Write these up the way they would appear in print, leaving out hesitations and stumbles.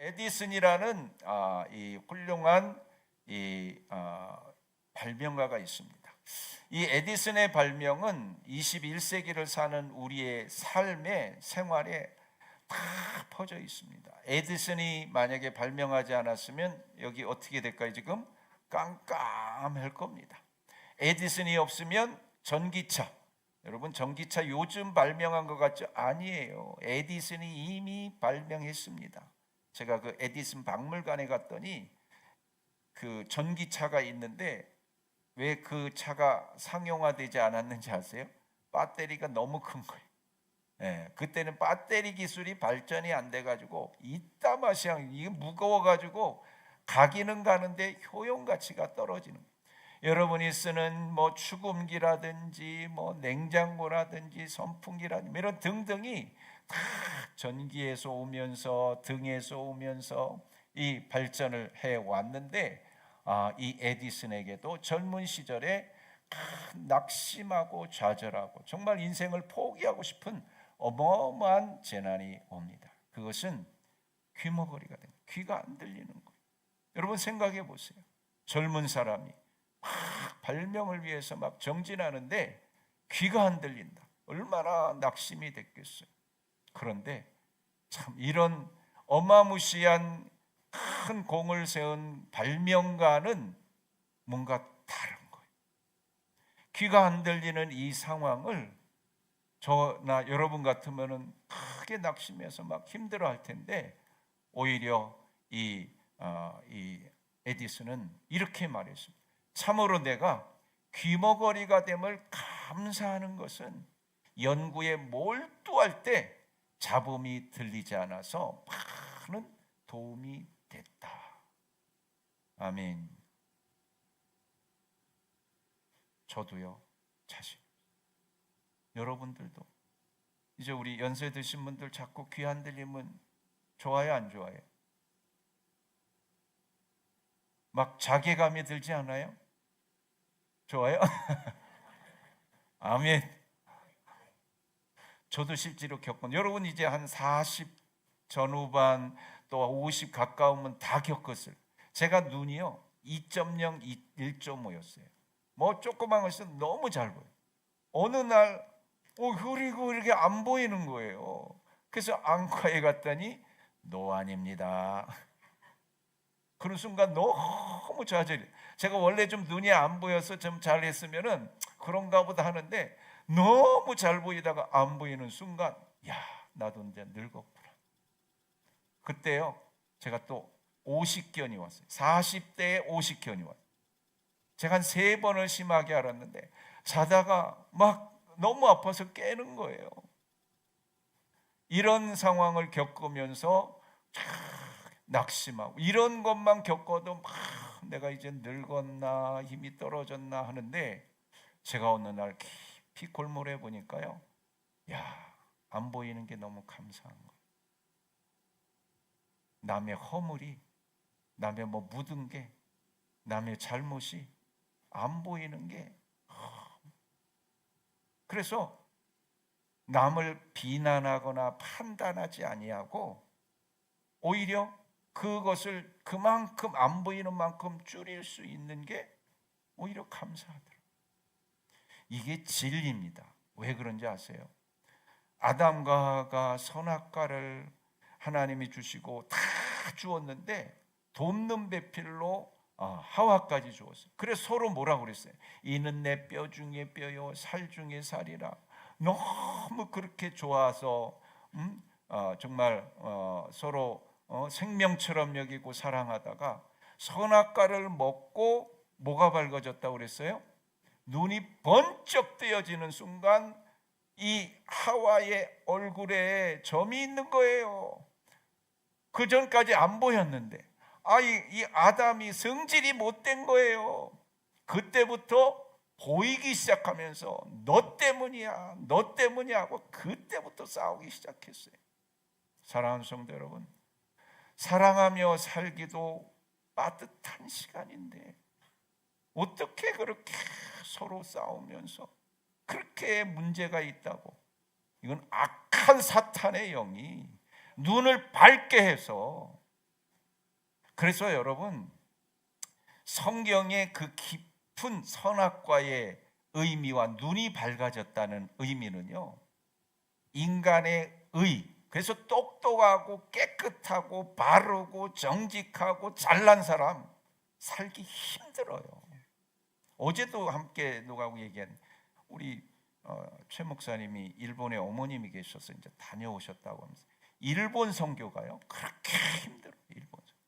에디슨이라는 이 훌륭한 발명가가 있습니다. 이 에디슨의 발명은 21세기를 사는 우리의 삶의 생활에 다 퍼져 있습니다. 에디슨이 만약에 발명하지 않았으면 여기 어떻게 될까요? 지금 깜깜할 겁니다. 에디슨이 없으면 전기차, 여러분 전기차 요즘 발명한 것 같죠? 아니에요. 에디슨이 이미 발명했습니다. 제가 그 에디슨 박물관에 갔더니 그 전기차가 있는데 왜 그 차가 상용화되지 않았는지 아세요? 배터리가 너무 큰 거예요. 그때는 배터리 기술이 발전이 안 돼가지고 이따마시앙 이게 무거워가지고 가기는 가는데 효용 가치가 떨어지는 거예요. 여러분이 쓰는 뭐 축음기라든지 뭐 냉장고라든지 선풍기라든지 이런 등등이 다 전기에서 오면서 등에서 오면서 이 발전을 해 왔는데 이 에디슨에게도 젊은 시절에 낙심하고 좌절하고 정말 인생을 포기하고 싶은 어마어마한 재난이 옵니다. 그것은 귀머거리가 됩니다. 귀가 안 들리는 거예요. 여러분 생각해 보세요. 젊은 사람이 막 발명을 위해서 막 정진하는데 귀가 안 들린다. 얼마나 낙심이 됐겠어요. 그런데 참 이런 어마무시한 큰 공을 세운 발명가는 뭔가 다른 거예요. 귀가 안 들리는 이 상황을 저나 여러분 같으면은 크게 낙심해서 막 힘들어할 텐데 오히려 이 에디슨은 이렇게 말했습니다. 참으로 내가 귀머거리가 됨을 감사하는 것은 연구에 몰두할 때 잡음이 들리지 않아서 많은 도움이 됐다. 아멘. 저도요, 자신. 여러분들도 이제 우리 연세 드신 분들 자꾸 귀 안 들리면 좋아요, 안 좋아요? 막 자괴감이 들지 않아요? 좋아요? 아멘. 저도 실제로 겪은, 여러분 이제 한 40 전후반 또 50 가까우면 다 겪었어요. 제가 눈이요 2.0, 1.5였어요. 뭐 조그만 것이 너무 잘 보여요. 어느 날 흐리고 이렇게 안 보이는 거예요. 그래서 안과에 갔더니 노안입니다. 그런 순간 너무 좌절해요. 제가 원래 좀 눈이 안 보여서 좀 잘했으면은 그런가 보다 하는데 너무 잘 보이다가 안 보이는 순간 야, 나도 이제 늙었구나. 그때요 제가 또 오십견이 왔어요. 40대에 오십견이 왔어요. 제가 한 3번을 심하게 앓았는데 자다가 막 너무 아파서 깨는 거예요. 이런 상황을 겪으면서 낙심하고 이런 것만 겪어도 막 내가 이제 늙었나 힘이 떨어졌나 하는데 제가 어느 날 깊이 골몰해 보니까요, 야, 안 보이는 게 너무 감사한 거예요. 남의 허물이, 남의 뭐 묻은 게, 남의 잘못이 안 보이는 게, 그래서 남을 비난하거나 판단하지 아니하고 오히려 그것을 그만큼 안 보이는 만큼 줄일 수 있는 게 오히려 감사하더라고요. 이게 진리입니다. 왜 그런지 아세요? 아담과 하와가 선악과를 하나님이 주시고 다 주었는데 돕는 배필로 하와까지 주었어요. 그래서 서로 뭐라고 그랬어요? 이는 내 뼈 중에 뼈요 살 중에 살이라. 너무 그렇게 좋아서 정말 서로 생명처럼 여기고 사랑하다가 선악과를 먹고 뭐가 밝아졌다고 그랬어요? 눈이 번쩍 뜨여지는 순간 이 하와의 얼굴에 점이 있는 거예요. 그 전까지 안 보였는데 이 아담이 성질이 못된 거예요. 그때부터 보이기 시작하면서 너 때문이야 너 때문이야 하고 그때부터 싸우기 시작했어요. 사랑하는 성도 여러분, 사랑하며 살기도 빠듯한 시간인데 어떻게 그렇게 서로 싸우면서 그렇게 문제가 있다고, 이건 악한 사탄의 영이 눈을 밝게 해서 그래서 여러분, 성경의 그 깊은 선악과의 의미와 눈이 밝아졌다는 의미는요, 인간의 그래서 똑똑하고 깨끗하고 바르고 정직하고 잘난 사람 살기 힘들어요. 어제도 함께 누가하고 얘기한 우리 최 목사님이 일본에 어머님이 계셔서 이제 다녀오셨다고 하면서 일본 선교가요 그렇게 힘들어요. 일본 선교.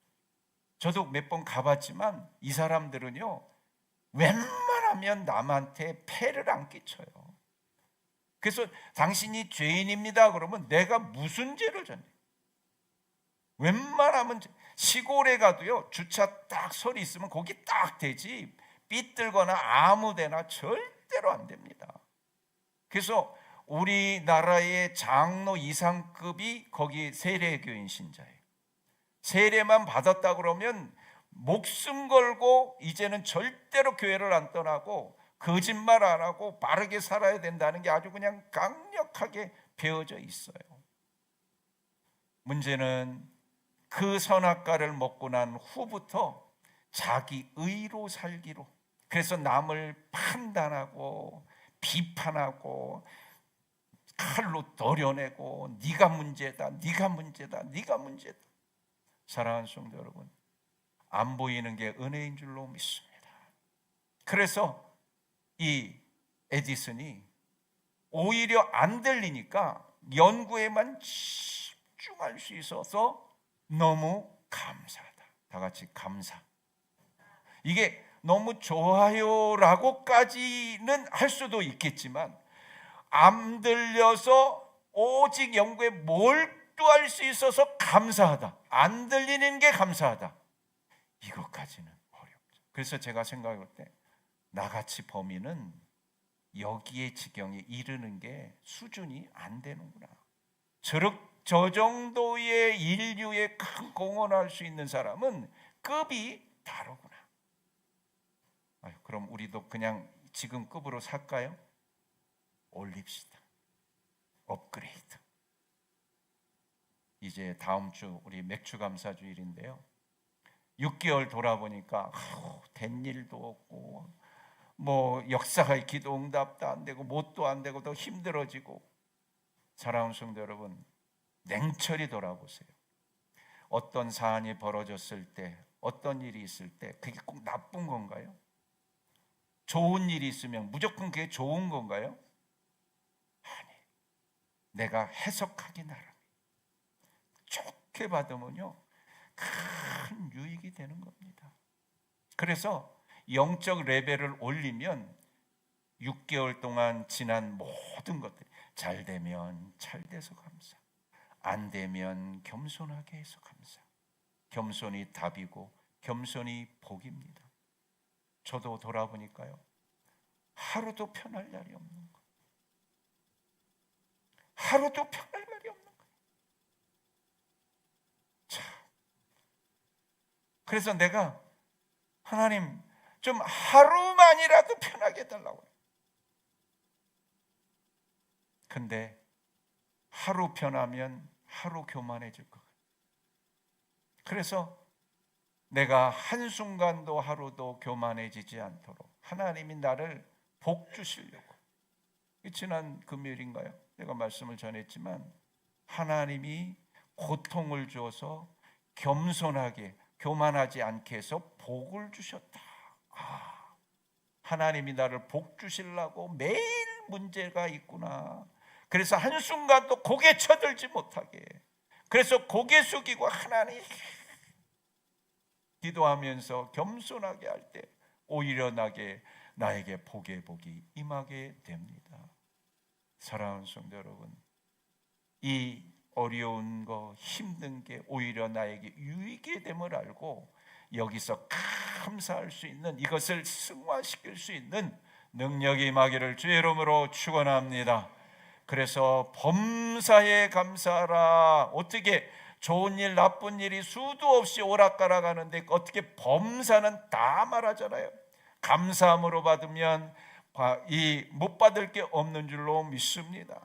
저도 몇 번 가봤지만 이 사람들은요 웬만하면 남한테 폐를 안 끼쳐요. 그래서 당신이 죄인입니다 그러면 내가 무슨 죄를 졌냐, 웬만하면 시골에 가도요 주차 딱 설이 있으면 거기 딱 되지 삐뚤거나 아무데나 절대로 안 됩니다. 그래서 우리나라의 장로 이상급이 거기 세례교인 신자예요. 세례만 받았다 그러면 목숨 걸고 이제는 절대로 교회를 안 떠나고 거짓말 안 하고 바르게 살아야 된다는 게 아주 그냥 강력하게 배어져 있어요. 문제는 그 선악과를 먹고 난 후부터 자기 의로 살기로, 그래서 남을 판단하고 비판하고 칼로 도려내고 네가 문제다, 네가 문제다, 네가 문제다. 사랑하는 성도 여러분, 안 보이는 게 은혜인 줄로 믿습니다. 그래서 이 에디슨이 오히려 안 들리니까 연구에만 집중할 수 있어서 너무 감사하다. 다 같이 감사. 이게 너무 좋아요라고까지는 할 수도 있겠지만 안 들려서 오직 연구에 몰두할 수 있어서 감사하다. 안 들리는 게 감사하다. 이것까지는 어렵죠. 그래서 제가 생각할 때 나같이 범인은 여기에 지경에 이르는 게 수준이 안 되는구나. 저 정도의 인류에 큰 공헌할 수 있는 사람은 급이 다르구나. 그럼 우리도 그냥 지금 급으로 살까요? 올립시다. 업그레이드. 이제 다음 주 우리 맥주 감사 주일인데요. 6개월 돌아보니까 된 일도 없고 뭐 역사가 기도 응답도 안 되고 뭣도 안 되고 더 힘들어지고. 사랑하는 성도 여러분, 냉철히 돌아보세요. 어떤 사안이 벌어졌을 때, 어떤 일이 있을 때 그게 꼭 나쁜 건가요? 좋은 일이 있으면 무조건 그게 좋은 건가요? 아니, 내가 해석하기 나름. 좋게 받으면요 큰 유익이 되는 겁니다. 그래서 영적 레벨을 올리면 6개월 동안 지난 모든 것들이 잘 되면 잘 돼서 감사, 안 되면 겸손하게 해서 감사. 겸손이 답이고 겸손이 복입니다. 저도 돌아보니까요 하루도 편할 날이 없는 거예요. 하루도 편할 날이 없는 거예요. 참. 그래서 내가 하나님 좀 하루만이라도 편하게 해달라고 해요. 근데 하루 편하면 하루 교만해질 것 같아요. 그래서 내가 한순간도 하루도 교만해지지 않도록 하나님이 나를 복 주시려고, 지난 금요일인가요? 내가 말씀을 전했지만 하나님이 고통을 주어서 겸손하게 교만하지 않게 해서 복을 주셨다. 하나님이 나를 복 주시려고 매일 문제가 있구나. 그래서 한순간도 고개 쳐들지 못하게, 그래서 고개 숙이고 하나님 기도하면서 겸손하게 할 때 오히려 나에게 복의 복이 임하게 됩니다. 사랑하는 성도 여러분, 이 어려운 거 힘든 게 오히려 나에게 유익이 됨을 알고 여기서 감사할 수 있는, 이것을 승화시킬 수 있는 능력이 임하기를 주의 이름으로 축원합니다. 그래서 범사에 감사하라. 어떻게 좋은 일 나쁜 일이 수도 없이 오락가락하는데 어떻게 범사는 다 말하잖아요. 감사함으로 받으면 못 받을 게 없는 줄로 믿습니다.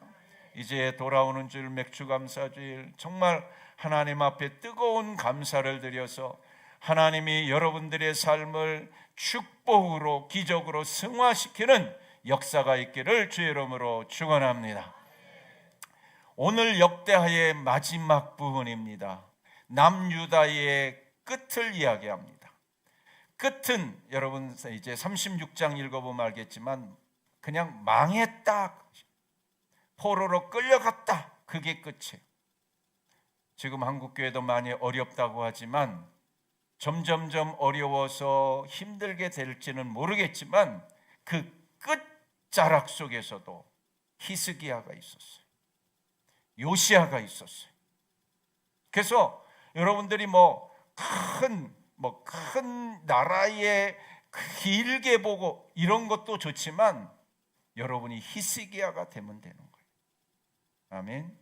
이제 돌아오는 줄 맥주 감사 주일, 정말 하나님 앞에 뜨거운 감사를 드려서 하나님이 여러분들의 삶을 축복으로 기적으로 승화시키는 역사가 있기를 주의 이름으로 축원합니다. 오늘 역대하의 마지막 부분입니다. 남유다의 끝을 이야기합니다. 끝은 여러분 이제 36장 읽어보면 알겠지만 그냥 망했다, 포로로 끌려갔다, 그게 끝이에요. 지금 한국교회도 많이 어렵다고 하지만 점점점 어려워서 힘들게 될지는 모르겠지만 그 끝자락 속에서도 히스기야가 있었어요. 요시야가 있었어요. 그래서 여러분들이 큰 나라에 길게 보고 이런 것도 좋지만 여러분이 히스기야가 되면 되는 거예요. 아멘.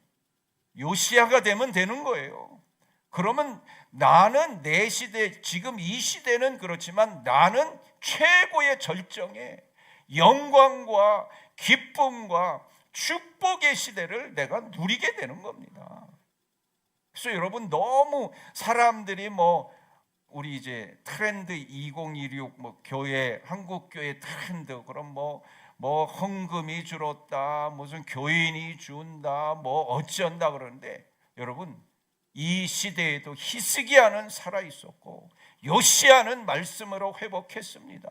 요시야가 되면 되는 거예요. 그러면 나는 내 시대, 지금 이 시대는 그렇지만 나는 최고의 절정에 영광과 기쁨과 축복의 시대를 내가 누리게 되는 겁니다. 그래서 여러분 너무 사람들이 우리 이제 트렌드 2016 교회, 한국 교회 트렌드, 그럼 헌금이 줄었다, 무슨 교인이 준다, 어쩐다 그러는데 여러분 이 시대에도 히스기야는 살아 있었고 요시야는 말씀으로 회복했습니다.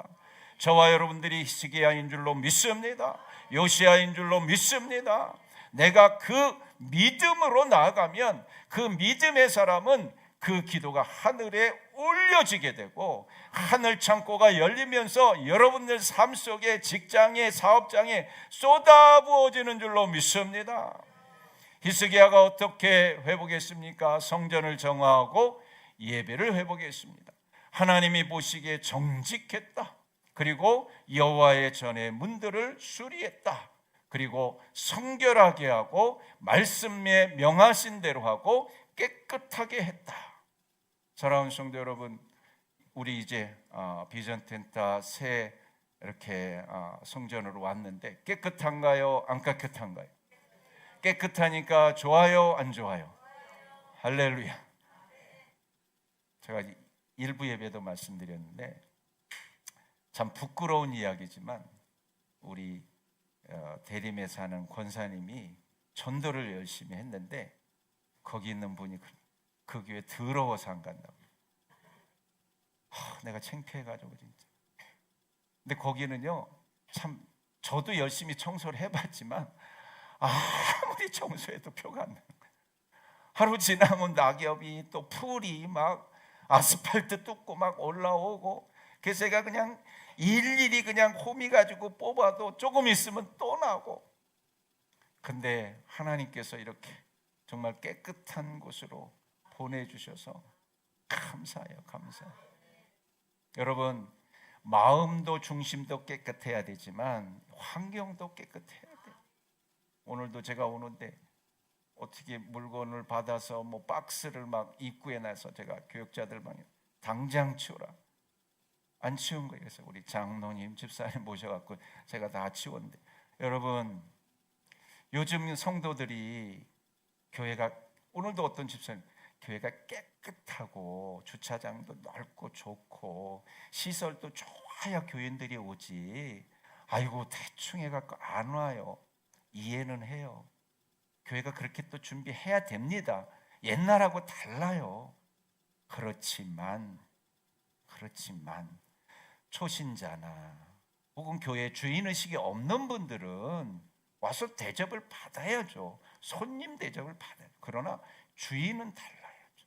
저와 여러분들이 히스기야인 줄로 믿습니다. 요시야인 줄로 믿습니다. 내가 그 믿음으로 나아가면 그 믿음의 사람은 그 기도가 하늘에 올려지게 되고 하늘 창고가 열리면서 여러분들 삶 속에, 직장에, 사업장에 쏟아부어지는 줄로 믿습니다. 히스기야가 어떻게 회복했습니까? 성전을 정화하고 예배를 회복했습니다. 하나님이 보시기에 정직했다. 그리고 여호와의 전의 문들을 수리했다. 그리고 성결하게 하고 말씀에 명하신 대로 하고 깨끗하게 했다. 사랑하는 성도 여러분, 우리 이제 비전 텐트 새 이렇게 성전으로 왔는데 깨끗한가요? 안 깨끗한가요? 깨끗하니까 좋아요? 안 좋아요? 할렐루야. 제가 일부 예배도 말씀드렸는데 참 부끄러운 이야기지만 우리 대림에 사는 권사님이 전도를 열심히 했는데 거기 있는 분이 그 교회 더러워서 안 간다고. 내가 창피해가지고 진짜. 근데 거기는요, 참 저도 열심히 청소를 해봤지만 아무리 청소해도 표가 안 나는 거예요. 하루 지나면 낙엽이 또 풀이 막 아스팔트 뚫고 막 올라오고, 그래서 제가 그냥 일일이 그냥 호미 가지고 뽑아도 조금 있으면 또 나고. 근데 하나님께서 이렇게 정말 깨끗한 곳으로 보내주셔서 감사해요. 감사해요. 여러분, 마음도 중심도 깨끗해야 되지만 환경도 깨끗해야 돼요. 오늘도 제가 오는데 어떻게 물건을 받아서 박스를 막 입구에 놔서 제가 교육자들 방에 당장 치우라. 안 치운 거예요. 그래서 우리 장로님, 집사님 모셔갖고 제가 다 치웠는데, 여러분 요즘 성도들이 교회가, 오늘도 어떤 집사님, 교회가 깨끗하고 주차장도 넓고 좋고 시설도 좋아야 교인들이 오지, 아이고 대충 해갖고 안 와요. 이해는 해요. 교회가 그렇게 또 준비해야 됩니다. 옛날하고 달라요. 그렇지만 초신자나 혹은 교회 주인의식이 없는 분들은 와서 대접을 받아야죠. 손님 대접을 받아요. 그러나 주인은 달라야죠.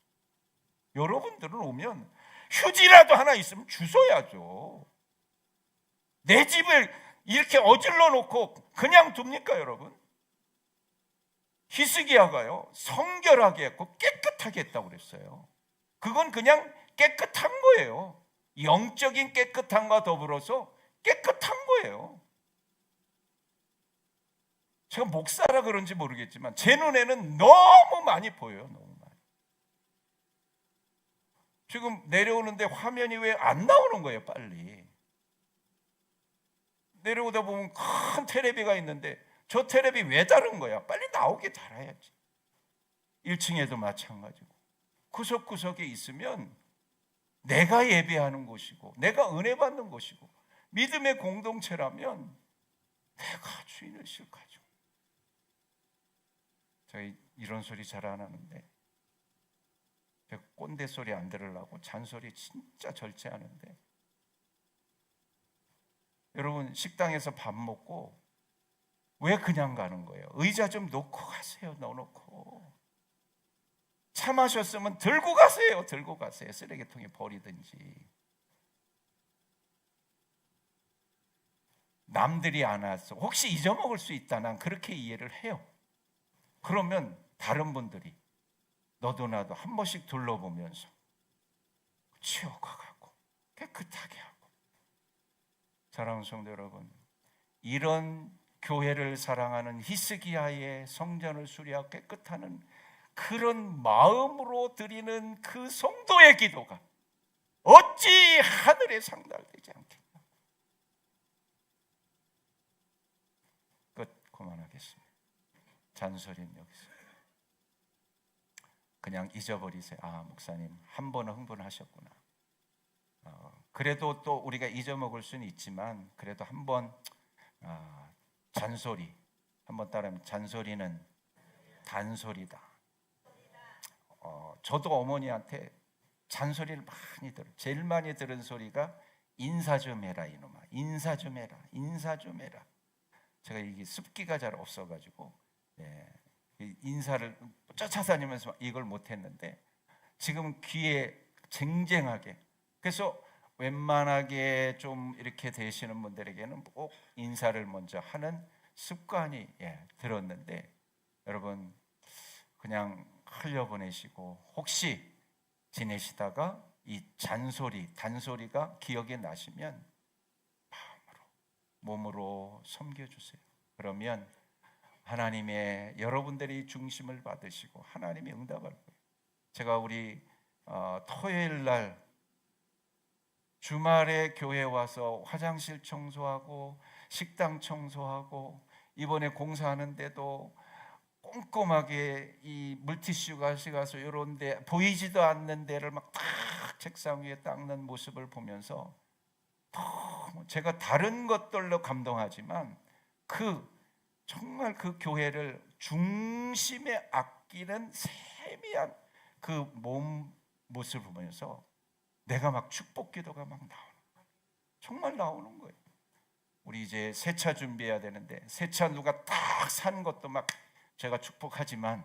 여러분들은 오면 휴지라도 하나 있으면 주워야죠. 내 집을 이렇게 어질러 놓고 그냥 둡니까 여러분? 히스기야가요, 성결하게 했고 깨끗하게 했다고 그랬어요. 그건 그냥 깨끗한 거예요. 영적인 깨끗함과 더불어서 깨끗한 거예요. 제가 목사라 그런지 모르겠지만 제 눈에는 너무 많이 보여요. 너무 많이. 지금 내려오는데 화면이 왜 안 나오는 거예요? 빨리 내려오다 보면 큰 테레비가 있는데 저 테레비 왜 다른 거야? 빨리 나오게 달아야지. 1층에도 마찬가지고 구석구석에 있으면 내가 예배하는 곳이고 내가 은혜 받는 곳이고 믿음의 공동체라면 내가 주인을 시작하죠. 저희 이런 소리 잘 안 하는데 꼰대 소리 안 들으려고 잔소리 진짜 절제하는데, 여러분 식당에서 밥 먹고 왜 그냥 가는 거예요? 의자 좀 놓고 가세요. 넣어놓고. 차 마셨으면 들고 가세요. 들고 가세요. 쓰레기통에 버리든지. 남들이 안 와서 혹시 잊어먹을 수 있다, 난 그렇게 이해를 해요. 그러면 다른 분들이 너도 나도 한 번씩 둘러보면서 치워가고 깨끗하게 하고. 사랑하는 성도 여러분, 이런 교회를 사랑하는 히스기야의 성전을 수리하고 깨끗하는 그런 마음으로 드리는 그 성도의 기도가 어찌 하늘에 상달되지 않겠나. 끝. 그만하겠습니다. 잔소리는 여기서 그냥 잊어버리세요. 아, 목사님 한 번은 흥분하셨구나. 그래도 또 우리가 잊어먹을 수는 있지만 그래도 한번 잔소리 한번 따르면, 잔소리는 단소리다. 저도 어머니한테 잔소리를 많이 들어요. 제일 많이 들은 소리가 인사 좀 해라 이놈아, 인사 좀 해라, 인사 좀 해라. 제가 이게 습기가 잘 없어가지고 인사를 쫓아다니면서 이걸 못했는데 지금 귀에 쟁쟁하게, 그래서 웬만하게 좀 이렇게 되시는 분들에게는 꼭 인사를 먼저 하는 습관이 들었는데, 여러분 그냥 흘려보내시고 혹시 지내시다가 이 잔소리, 단소리가 기억에 나시면 마음으로, 몸으로 섬겨주세요. 그러면 하나님의, 여러분들이 중심을 받으시고 하나님이 응답할 거예요. 제가 우리 토요일 날 주말에 교회 와서 화장실 청소하고 식당 청소하고 이번에 공사하는데도 꼼꼼하게 이 물티슈가 가서 이런 데 보이지도 않는 데를 막 탁 책상 위에 닦는 모습을 보면서 너무 제가 다른 것들로 감동하지만 정말 그 교회를 중심에 아끼는 세미한 그 몸 모습을 보면서 내가 막 축복 기도가 막 나오는 거예요. 정말 나오는 거예요. 우리 이제 세차 준비해야 되는데 세차 누가 딱 산 것도 막 제가 축복하지만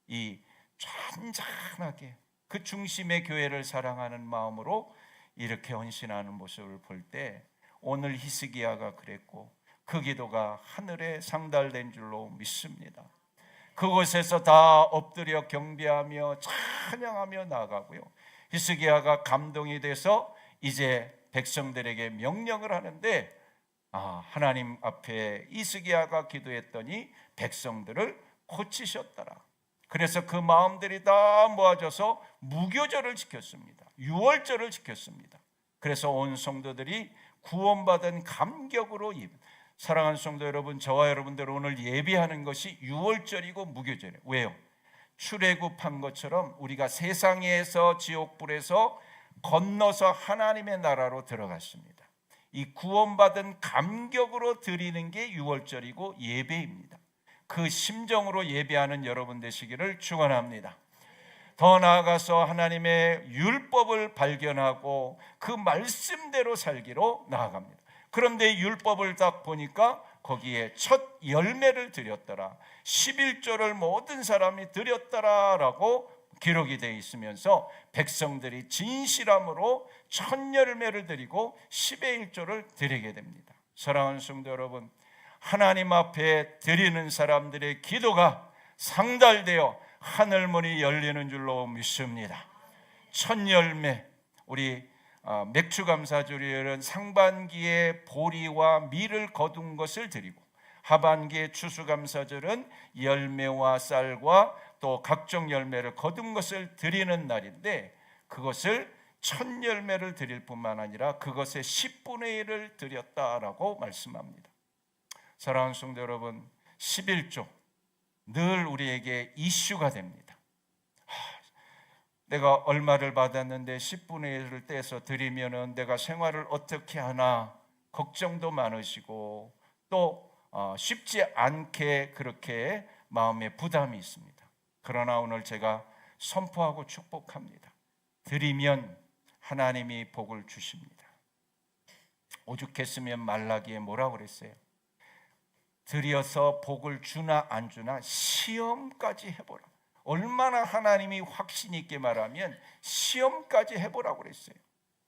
이 잔잔하게 그 중심의 교회를 사랑하는 마음으로 이렇게 헌신하는 모습을 볼 때 오늘 히스기야가 그랬고 그 기도가 하늘에 상달된 줄로 믿습니다. 그곳에서 다 엎드려 경배하며 찬양하며 나아가고요, 히스기야가 감동이 돼서 이제 백성들에게 명령을 하는데, 하나님 앞에 히스기야가 기도했더니 백성들을 고치셨더라. 그래서 그 마음들이 다 모아져서 무교절을 지켰습니다. 유월절을 지켰습니다. 그래서 온 성도들이 구원받은 감격으로 사랑하는 성도 여러분, 저와 여러분들 오늘 예배하는 것이 유월절이고 무교절이에요. 왜요? 출애굽한 것처럼 우리가 세상에서 지옥불에서 건너서 하나님의 나라로 들어갔습니다. 이 구원받은 감격으로 드리는 게 유월절이고 예배입니다. 그 심정으로 예배하는 여러분 되시기를 축원합니다. 더 나아가서 하나님의 율법을 발견하고 그 말씀대로 살기로 나아갑니다. 그런데 율법을 딱 보니까 거기에 첫 열매를 드렸더라, 11조를 모든 사람이 드렸더라라고 기록이 되어 있으면서 백성들이 진실함으로 첫 열매를 드리고 10의 1조를 드리게 됩니다. 사랑하는 성도 여러분, 하나님 앞에 드리는 사람들의 기도가 상달되어 하늘문이 열리는 줄로 믿습니다. 첫 열매, 우리 맥주감사절에는 상반기에 보리와 밀을 거둔 것을 드리고 하반기에 추수감사절은 열매와 쌀과 또 각종 열매를 거둔 것을 드리는 날인데, 그것을 첫 열매를 드릴 뿐만 아니라 그것의 10분의 1을 드렸다라고 말씀합니다. 사랑하는 성도 여러분, 11조 늘 우리에게 이슈가 됩니다. 내가 얼마를 받았는데 10분의 1을 떼서 드리면은 내가 생활을 어떻게 하나 걱정도 많으시고 또 쉽지 않게 그렇게 마음에 부담이 있습니다. 그러나 오늘 제가 선포하고 축복합니다. 드리면 하나님이 복을 주십니다. 오죽했으면 말라기에 뭐라고 그랬어요? 드려서 복을 주나 안 주나 시험까지 해보라. 얼마나 하나님이 확신 있게 말하면 시험까지 해보라고 그랬어요.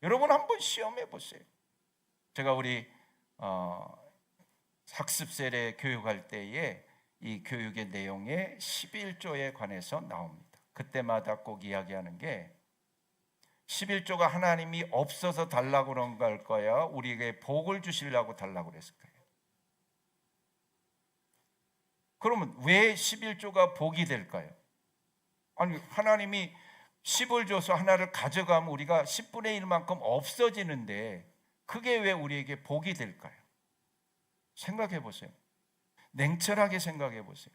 여러분 한번 시험해 보세요. 제가 우리 학습세례 교육할 때에 이 교육의 내용에 11조에 관해서 나옵니다. 그때마다 꼭 이야기하는 게 11조가 하나님이 없어서 달라고 그런 걸 거야, 우리에게 복을 주시려고 달라고 그랬을 거예요. 그러면 왜 11조가 복이 될까요? 아니, 하나님이 10을 줘서 하나를 가져가면 우리가 10분의 1만큼 없어지는데 그게 왜 우리에게 복이 될까요? 생각해 보세요. 냉철하게 생각해 보세요.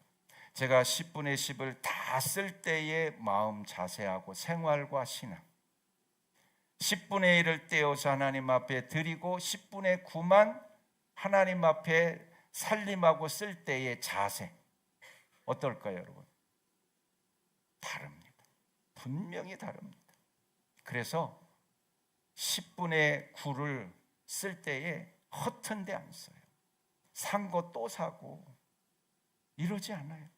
제가 10분의 10을 다 쓸 때의 마음 자세하고 생활과 신앙, 10분의 1을 떼어서 하나님 앞에 드리고 10분의 9만 하나님 앞에 살림하고 쓸 때의 자세 어떨까요, 여러분? 다릅니다. 분명히 다릅니다. 그래서 10분의 9를 쓸 때에 허튼 데 안 써요. 산 거 또 사고 이러지 않아요.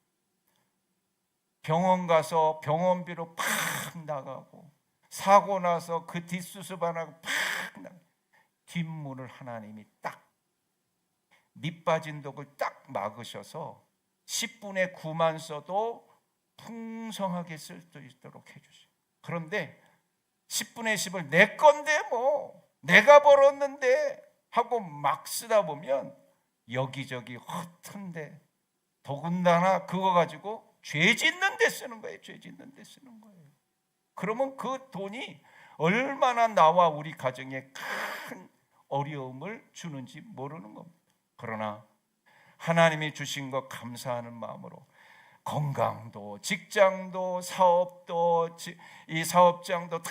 병원 가서 병원비로 팍 나가고 사고 나서 그 뒷수습 안 하고 팍 나가고 뒷문을 하나님이 딱 밑빠진 독을 딱 막으셔서 10분의 9만 써도 풍성하게 쓸 수 있도록 해주세요. 그런데 10분의 10을 내 건데 뭐 내가 벌었는데 하고 막 쓰다 보면 여기저기 허튼데, 더군다나 그거 가지고 죄 짓는 데 쓰는 거예요. 죄 짓는 데 쓰는 거예요. 그러면 그 돈이 얼마나 나와 우리 가정에 큰 어려움을 주는지 모르는 겁니다. 그러나 하나님이 주신 것 감사하는 마음으로 건강도 직장도 사업도 이 사업장도 다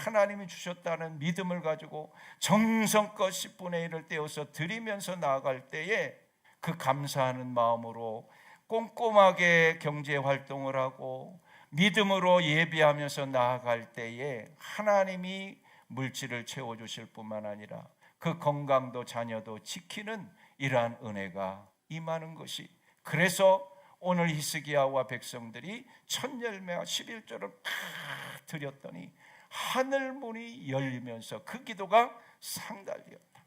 하나님이 주셨다는 믿음을 가지고 정성껏 10분의 1을 떼어서 드리면서 나아갈 때에 그 감사하는 마음으로 꼼꼼하게 경제 활동을 하고 믿음으로 예비하면서 나아갈 때에 하나님이 물질을 채워주실 뿐만 아니라 그 건강도 자녀도 지키는 이러한 은혜가 임하는 것이, 그래서 오늘 히스기야와 백성들이 첫 열매와 11조를 다 드렸더니 하늘 문이 열리면서 그 기도가 상달되었다.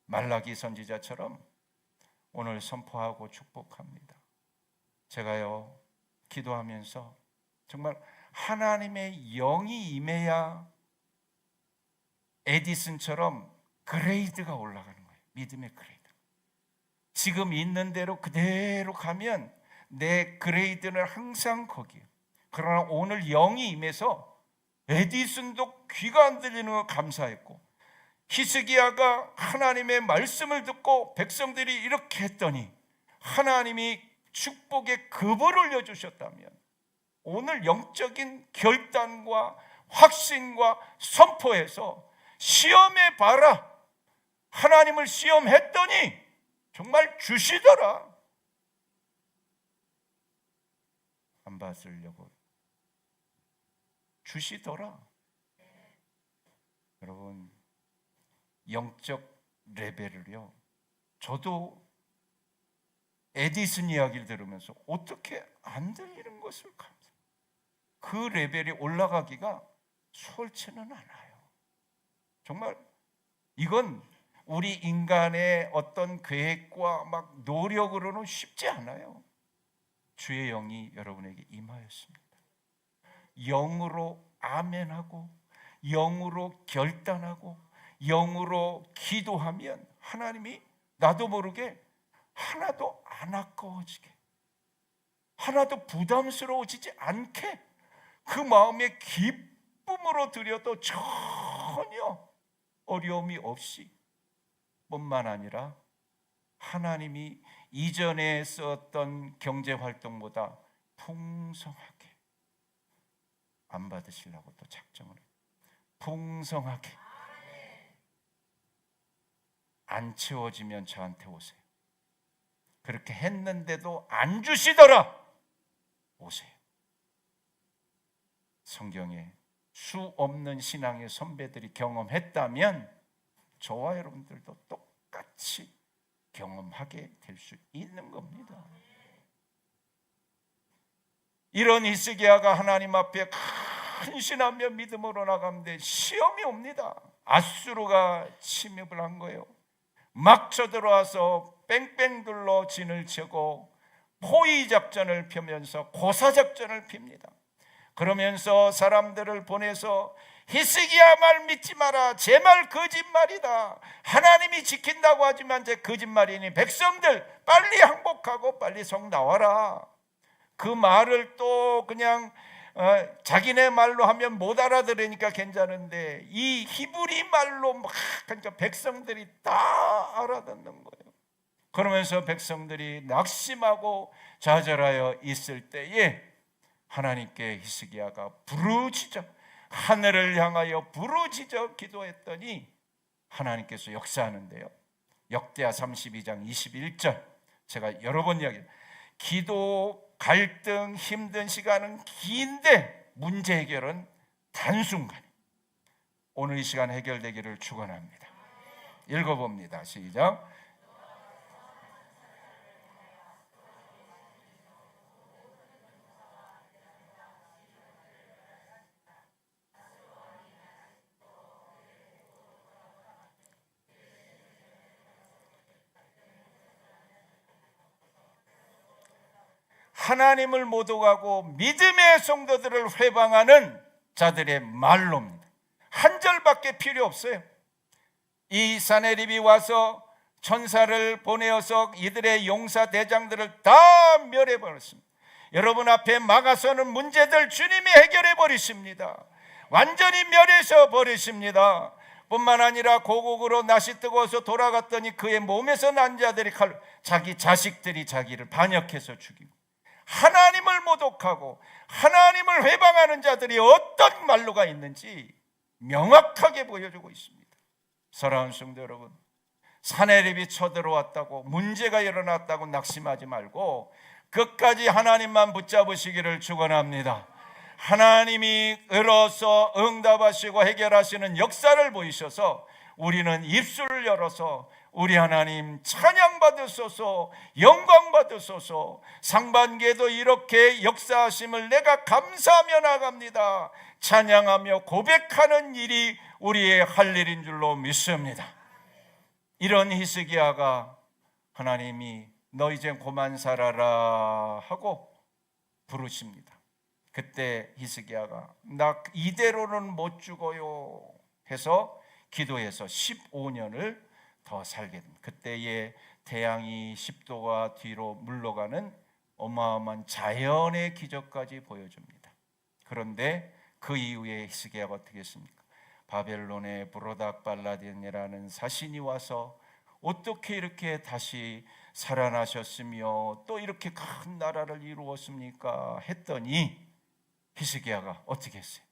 말라기 선지자처럼 오늘 선포하고 축복합니다. 제가요 기도하면서 정말 하나님의 영이 임해야 에디슨처럼 그레이드가 올라가는 거예요. 믿음의 그레이드. 지금 있는 대로 그대로 가면 내 그레이드는 항상 거기에요. 그러나 오늘 영이 임해서 에디슨도 귀가 안 들리는 거 감사했고, 히스기야가 하나님의 말씀을 듣고 백성들이 이렇게 했더니 하나님이 축복의 급을 올려주셨다면 오늘 영적인 결단과 확신과 선포해서 시험해 봐라. 하나님을 시험했더니 정말 주시더라. 안 받으려고 주시더라. 여러분, 영적 레벨을요, 저도 에디슨 이야기를 들으면서 어떻게 안 들리는 것을 감사. 그 레벨이 올라가기가 수월치는 않아요. 정말 이건 우리 인간의 어떤 계획과 막 노력으로는 쉽지 않아요. 주의 영이 여러분에게 임하였습니다. 영으로 아멘하고 영으로 결단하고 영으로 기도하면 하나님이 나도 모르게 하나도 안 아까워지게, 하나도 부담스러워지지 않게 그 마음의 기쁨으로 드려도 전혀 어려움이 없이, 뿐만 아니라 하나님이 이전에 썼던 경제활동보다 풍성하게 안 받으시려고 또 작정을 해요. 풍성하게 안 채워지면 저한테 오세요. 그렇게 했는데도 안 주시더라, 오세요. 성경에 수 없는 신앙의 선배들이 경험했다면 저와 여러분들도 똑같이 경험하게 될 수 있는 겁니다. 이런 히스기야가 하나님 앞에 근신하며 믿음으로 나가는데 시험이 옵니다. 아수르가 침입을 한 거예요. 막 쳐들어와서 뺑뺑 둘러 진을 치고 포위 작전을 펴면서 고사 작전을 핍니다. 그러면서 사람들을 보내서 히스기야 말 믿지 마라, 제 말 거짓말이다, 하나님이 지킨다고 하지만 제 거짓말이니 백성들 빨리 항복하고 빨리 성 나와라. 그 말을 또 그냥 자기네 말로 하면 못 알아들으니까 괜찮은데 이 히브리 말로 막 그러니까 백성들이 다 알아듣는 거예요. 그러면서 백성들이 낙심하고 좌절하여 있을 때에 하나님께 히스기야가 부르짖어, 하늘을 향하여 부르짖어 기도했더니 하나님께서 역사하는데요. 역대하 32장 21절, 제가 여러 번 이야기해요. 기도, 갈등, 힘든 시간은 긴데 문제 해결은 단순간에. 오늘 이 시간 해결되기를 축원합니다. 읽어봅니다. 시작. 하나님을 못 오가고 믿음의 성도들을 회방하는 자들의 말로입니다. 한 절밖에 필요 없어요. 이 사네립이 와서 천사를 보내어서 이들의 용사 대장들을 다 멸해버렸습니다. 여러분 앞에 막아서는 문제들 주님이 해결해 버리십니다. 완전히 멸해서 버리십니다. 뿐만 아니라 고국으로 낯이 뜨거워서 돌아갔더니 그의 몸에서 난 자들이 칼로 자기 자식들이 자기를 반역해서 죽이고, 하나님을 모독하고 하나님을 회방하는 자들이 어떤 말로가 있는지 명확하게 보여주고 있습니다. 사랑하는 성도 여러분, 사네립이 쳐들어왔다고 문제가 일어났다고 낙심하지 말고 끝까지 하나님만 붙잡으시기를 축원합니다. 하나님이 을어서 응답하시고 해결하시는 역사를 보이셔서 우리는 입술을 열어서 우리 하나님 찬양 받으소서, 영광 받으소서, 상반기에도 이렇게 역사하심을 내가 감사하며 나갑니다, 찬양하며 고백하는 일이 우리의 할 일인 줄로 믿습니다. 이런 히스기야가 하나님이 너 이제 그만 살아라 하고 부르십니다. 그때 히스기야가 나 이대로는 못 죽어요 해서 기도해서 15년을 더 살게 됩니다. 그때에 태양이 10도가 뒤로 물러가는 어마어마한 자연의 기적까지 보여줍니다. 그런데 그 이후에 히스기야가 어떻게 했습니까? 바벨론의 브로닥발라딘이라는 사신이 와서 어떻게 이렇게 다시 살아나셨으며 또 이렇게 큰 나라를 이루었습니까? 했더니 히스기야가 어떻게 했어요?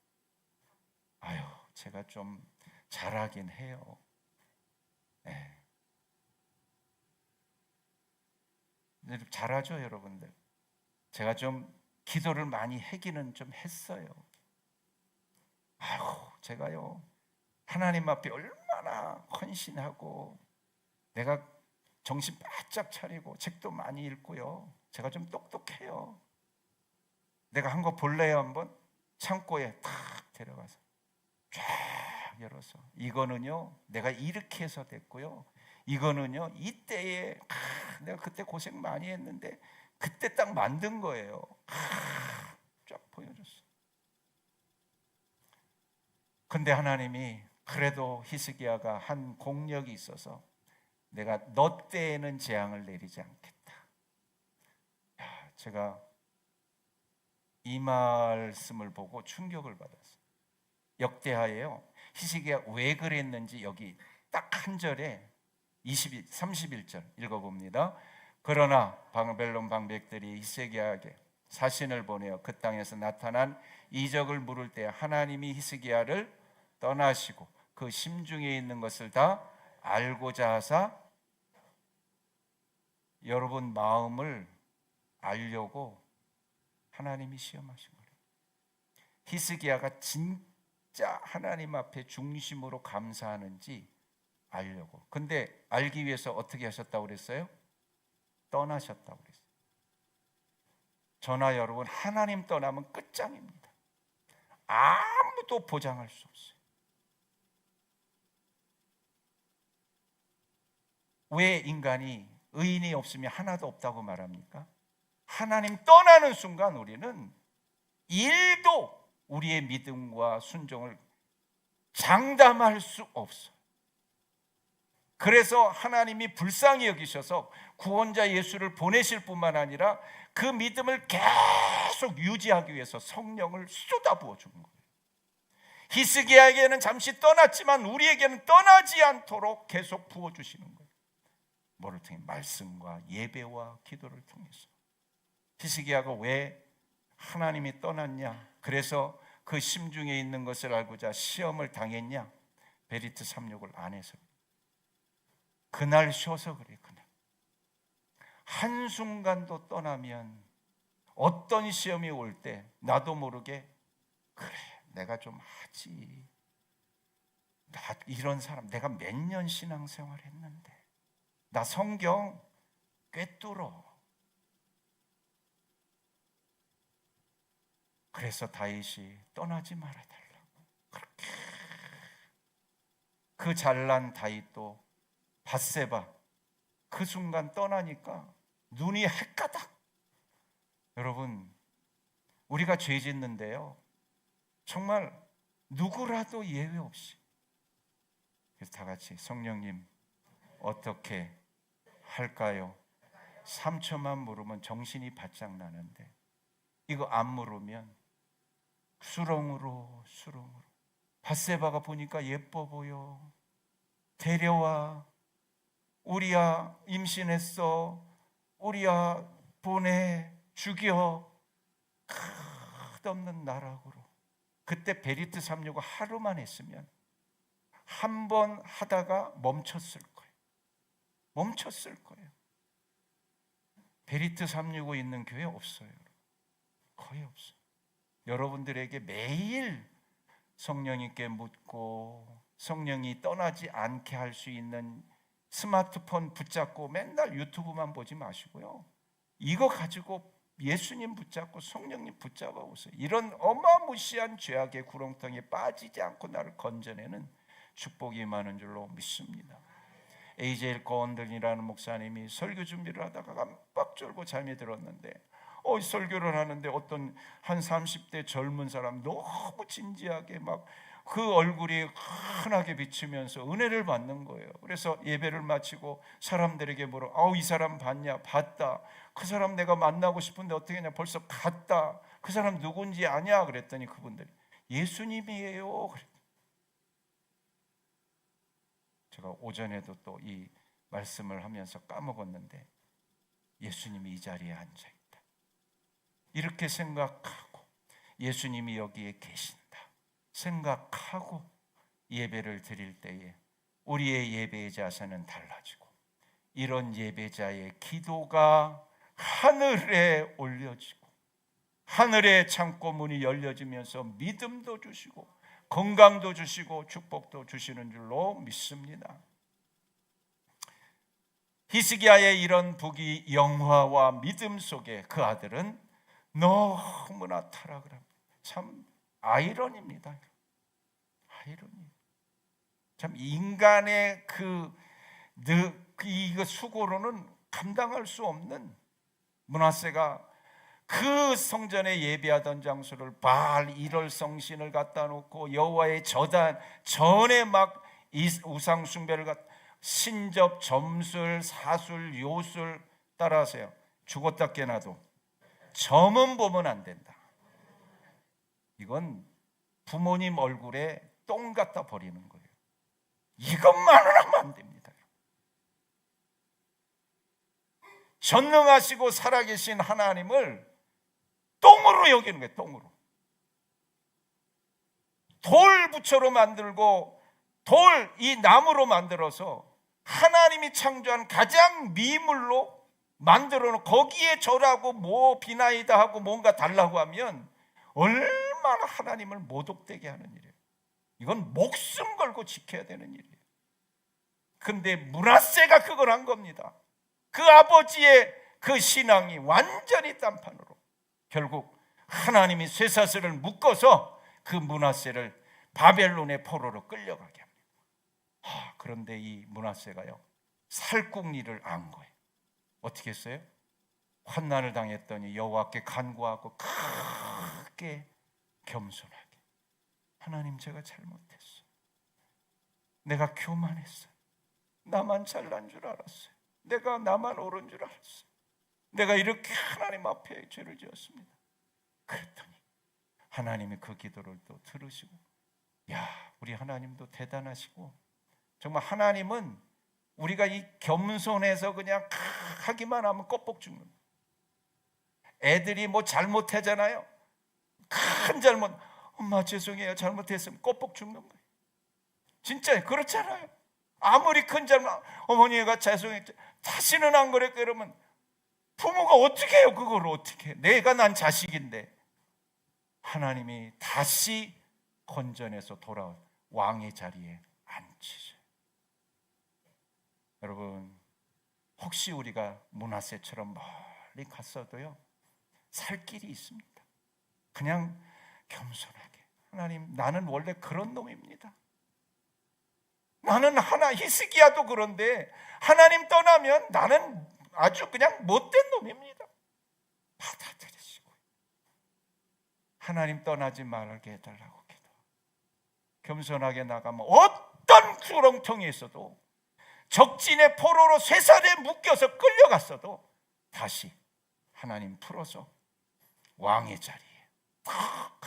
아유, 제가 좀 잘하긴 해요. 네. 잘하죠, 여러분들. 제가 좀 기도를 많이 하기는 좀 했어요. 아유, 제가요 하나님 앞에 얼마나 헌신하고 내가 정신 바짝 차리고 책도 많이 읽고요, 제가 좀 똑똑해요. 내가 한 거 볼래요? 한번 창고에 탁 데려가서 쫙 열어서 이거는요 내가 이렇게 해서 됐고요, 이거는요 이때에 내가 그때 고생 많이 했는데 그때 딱 만든 거예요. 쫙 보여줬어. 근데 하나님이 그래도 히스기야가 한 공력이 있어서 내가 너 때에는 재앙을 내리지 않겠다. 제가 이 말씀을 보고 충격을 받았어요. 역대하에요, 히스기야 왜 그랬는지 여기 딱 한 절에 31절 읽어봅니다. 그러나 바벨론 방백들이 히스기야에게 사신을 보내어 그 땅에서 나타난 이적을 물을 때 하나님이 히스기야를 떠나시고 그 심중에 있는 것을 다 알고자 하사, 여러분 마음을 알려고 하나님이 시험하신 거예요. 히스기야가 진짜 하나님 앞에 중심으로 감사하는지 알려고. 근데 알기 위해서 어떻게 하셨다고 그랬어요? 떠나셨다고 그랬어요. 저나 여러분, 하나님 떠나면 끝장입니다. 아무도 보장할 수 없어요. 왜 인간이 의인이 없으면 하나도 없다고 말합니까? 하나님 떠나는 순간 우리는 일도 우리의 믿음과 순종을 장담할 수 없어요. 그래서 하나님이 불쌍히 여기셔서 구원자 예수를 보내실 뿐만 아니라 그 믿음을 계속 유지하기 위해서 성령을 쏟아부어 준 거예요. 히스기야에게는 잠시 떠났지만 우리에게는 떠나지 않도록 계속 부어주시는 거예요. 뭐를 통해? 말씀과 예배와 기도를 통해서. 히스기야가 왜 하나님이 떠났냐, 그래서 그 심중에 있는 것을 알고자 시험을 당했냐? 베리트 36을 안 해서. 그날 쉬어서 그래. 그날 한순간도 떠나면 어떤 시험이 올 때 나도 모르게 그래, 내가 좀 하지. 나 이런 사람, 내가 몇 년 신앙생활 했는데 나 성경 꿰뚫어. 그래서 다윗이 떠나지 말아달라고 그렇게. 그 잘난 다윗도 밧세바 그 순간 떠나니까 눈이 헷가닥. 여러분, 우리가 죄 짓는데요, 정말 누구라도 예외 없이. 그래서 다 같이 성령님 어떻게 할까요? 3초만 물으면 정신이 바짝 나는데 이거 안 물으면 수렁으로. 밧세바가 보니까 예뻐 보여. 데려와. 우리야 임신했어. 우리야 보내. 죽여. 끝없는 나락으로. 그때 베리트 36을 하루만 했으면 한 번 하다가 멈췄을 거예요. 베리트 365 있는 교회 없어요. 거의 없어요. 여러분들에게 매일 성령님께 묻고 성령이 떠나지 않게 할 수 있는 스마트폰 붙잡고 맨날 유튜브만 보지 마시고요, 이거 가지고 예수님 붙잡고 성령님 붙잡아 보세요. 이런 어마무시한 죄악의 구렁텅이에 빠지지 않고 나를 건져내는 축복이 많은 줄로 믿습니다. AJ 거원들이라는 목사님이 설교 준비를 하다가 깜빡 졸고 잠이 들었는데 설교를 하는데 어떤 한 30대 젊은 사람 너무 진지하게 막 그 얼굴이 환하게 비치면서 은혜를 받는 거예요. 그래서 예배를 마치고 사람들에게 물어, 이 사람 봤냐? 봤다. 그 사람 내가 만나고 싶은데 어떻게 했냐? 벌써 갔다. 그 사람 누군지 아냐? 그랬더니 그분들이 예수님이에요. 제가 오전에도 또 이 말씀을 하면서 까먹었는데 예수님이 이 자리에 앉아있다. 이렇게 생각하고 예수님이 여기에 계신다 생각하고 예배를 드릴 때에 우리의 예배의 자세는 달라지고 이런 예배자의 기도가 하늘에 올려지고 하늘의 창고문이 열려지면서 믿음도 주시고 건강도 주시고 축복도 주시는 줄로 믿습니다. 히스기야의 이런 부귀 영화와 믿음 속에 그 아들은 너무나 타락을 합니다. 참 아이러니입니다. 아이러니. 참 인간의 이거 수고로는 감당할 수 없는. 므낫세가 그 성전에 예배하던 장소를 바알 1월 성신을 갖다 놓고 여호와의 저단 전에 막 우상 숭배를 신접, 점술, 사술, 요술 따라하세요. 죽었다 깨나도 점은 보면 안 된다. 이건 부모님 얼굴에 똥 갖다 버리는 거예요. 이것만은 하면 안 됩니다. 전능하시고 살아계신 하나님을 똥으로 여기는 거예요. 똥으로. 돌부처로 만들고 이 나무로 만들어서 하나님이 창조한 가장 미물로 만들어 놓고 거기에 절하고 뭐 비나이다 하고 뭔가 달라고 하면 얼마나 하나님을 모독되게 하는 일이에요. 이건 목숨 걸고 지켜야 되는 일이에요. 근데 므낫세가 그걸 한 겁니다. 그 아버지의 그 신앙이 완전히 딴판으로 결국 하나님이 쇠사슬을 묶어서 그 므낫세를 바벨론의 포로로 끌려가게 합니다. 그런데 이 므낫세가요, 살궁리를 안 거예요. 어떻게 했어요? 환난을 당했더니 여호와께 간구하고 크게 겸손하게, 하나님, 제가 잘못했어요. 내가 교만했어요. 나만 잘난 줄 알았어요. 내가 나만 옳은 줄 알았어요. 내가 이렇게 하나님 앞에 죄를 지었습니다. 그랬더니 하나님이 그 기도를 또 들으시고, 야, 우리 하나님도 대단하시고, 정말 하나님은 우리가 이 겸손해서 그냥 하기만 하면 껍복 죽는 거예요. 애들이 뭐 잘못하잖아요. 큰 잘못, 엄마 죄송해요, 잘못했으면 껍복 죽는 거예요. 진짜 그렇잖아요. 아무리 큰 잘못, 어머니가 죄송했죠, 다시는 안 그럴게, 이러면 부모가 어떻게 해요? 그걸 어떻게 해? 내가 난 자식인데. 하나님이 다시 건전해서 돌아온 왕의 자리에 앉히셔요. 여러분, 혹시 우리가 므낫세처럼 멀리 갔어도요, 살 길이 있습니다. 그냥 겸손하게, 하나님, 나는 원래 그런 놈입니다. 나는 히스기야도 그런데 하나님 떠나면 나는 아주 그냥 못된 놈입니다. 받아들이시고 하나님 떠나지 말게 해달라고 기도. 겸손하게 나가면 어떤 구렁텅이에 있어도, 적진의 포로로 쇠사슬에 묶여서 끌려갔어도 다시 하나님 풀어서 왕의 자리에 탁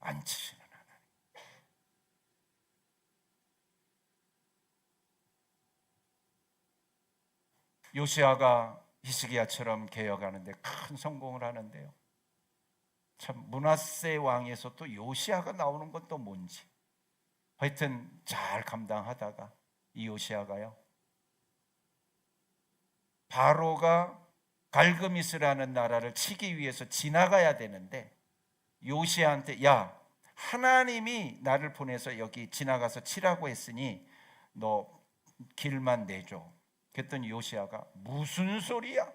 앉히시는 하나님. 요시아가 히스기야처럼 개혁하는데 큰 성공을 하는데요, 참 므낫세 왕에서 또 요시아가 나오는 건 또 뭔지, 하여튼 잘 감당하다가 이 요시아가요, 바로가 갈그미스라는 나라를 치기 위해서 지나가야 되는데, 요시아한테, 야, 하나님이 나를 보내서 여기 지나가서 치라고 했으니 너 길만 내줘. 그랬더니 요시아가 무슨 소리야?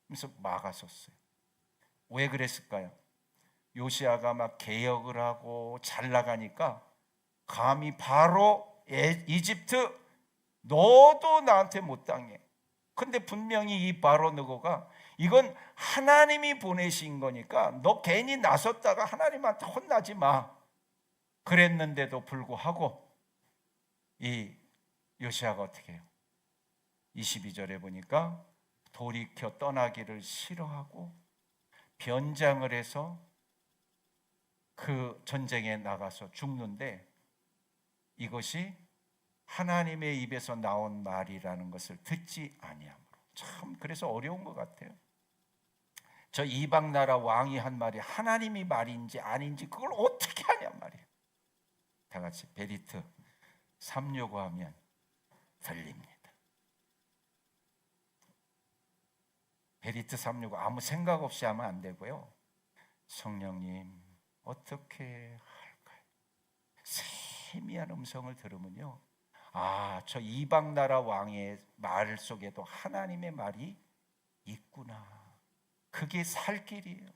그래서 막아섰어요. 왜 그랬을까요? 요시아가 막 개혁을 하고 잘 나가니까 감히 바로 이집트, 너도 나한테 못 당해. 근데 분명히 이 바로 느고가 이건 하나님이 보내신 거니까 너 괜히 나섰다가 하나님한테 혼나지 마. 그랬는데도 불구하고 이 요시아가 어떻게 해요? 22절에 보니까 돌이켜 떠나기를 싫어하고 변장을 해서 그 전쟁에 나가서 죽는데, 이것이 하나님의 입에서 나온 말이라는 것을 듣지 아니함으로. 참 그래서 어려운 것 같아요. 저 이방 나라 왕이 한 말이 하나님이 말인지 아닌지 그걸 어떻게 하냔 말이에요. 다 같이 베리트 365 하면 들립니다. 베리트 365 아무 생각 없이 하면 안 되고요. 성령님 어떻게 할까요? 세미한 음성을 들으면요, 아, 저 이방 나라 왕의 말 속에도 하나님의 말이 있구나. 그게 살 길이에요.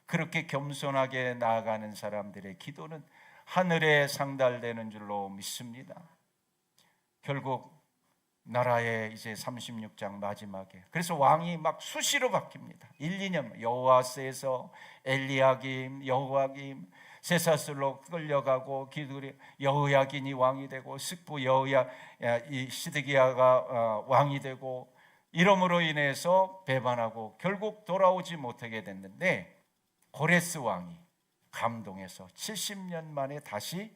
그렇게 겸손하게 나아가는 사람들의 기도는 하늘에 상달되는 줄로 믿습니다. 결국 나라의 이제 36장 마지막에, 그래서 왕이 막 수시로 바뀝니다. 1, 2년 여호아스에서 엘리야김, 여호야김 쇠사슬로 끌려가고, 기드리 여호야긴이 왕이 되고, 숙부 이 시드기야가 왕이 되고, 이름으로 인해서 배반하고 결국 돌아오지 못하게 됐는데, 고레스 왕이 감동해서 70년 만에 다시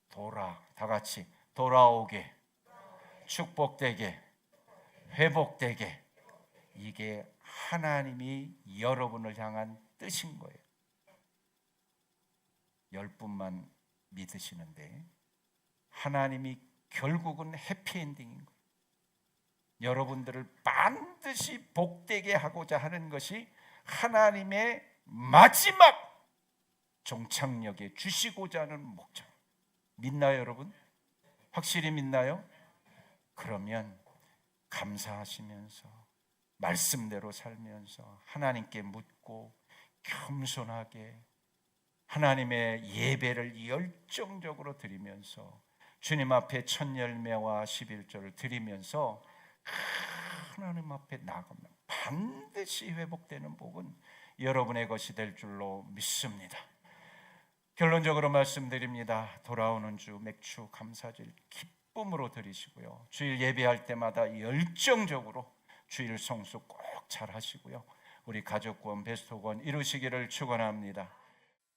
다 같이 돌아오게, 축복되게, 회복되게. 이게 하나님이 여러분을 향한 뜻인 거예요. 10분만 믿으시는데 하나님이 결국은 해피엔딩인 거예요. 여러분들을 반드시 복되게 하고자 하는 것이 하나님의 마지막 종착역에 주시고자 하는 목적. 믿나요, 여러분? 확실히 믿나요? 그러면 감사하시면서 말씀대로 살면서 하나님께 묻고 겸손하게 하나님의 예배를 열정적으로 드리면서 주님 앞에 첫 열매와 11조를 드리면서 하나님 앞에 나가면 반드시 회복되는 복은 여러분의 것이 될 줄로 믿습니다. 결론적으로 말씀드립니다. 돌아오는 주 맥주 감사절 기쁨으로 드리시고요, 주일 예배할 때마다 열정적으로 주일 성수 꼭 잘 하시고요, 우리 가족권 베스트권 이루시기를 축원합니다.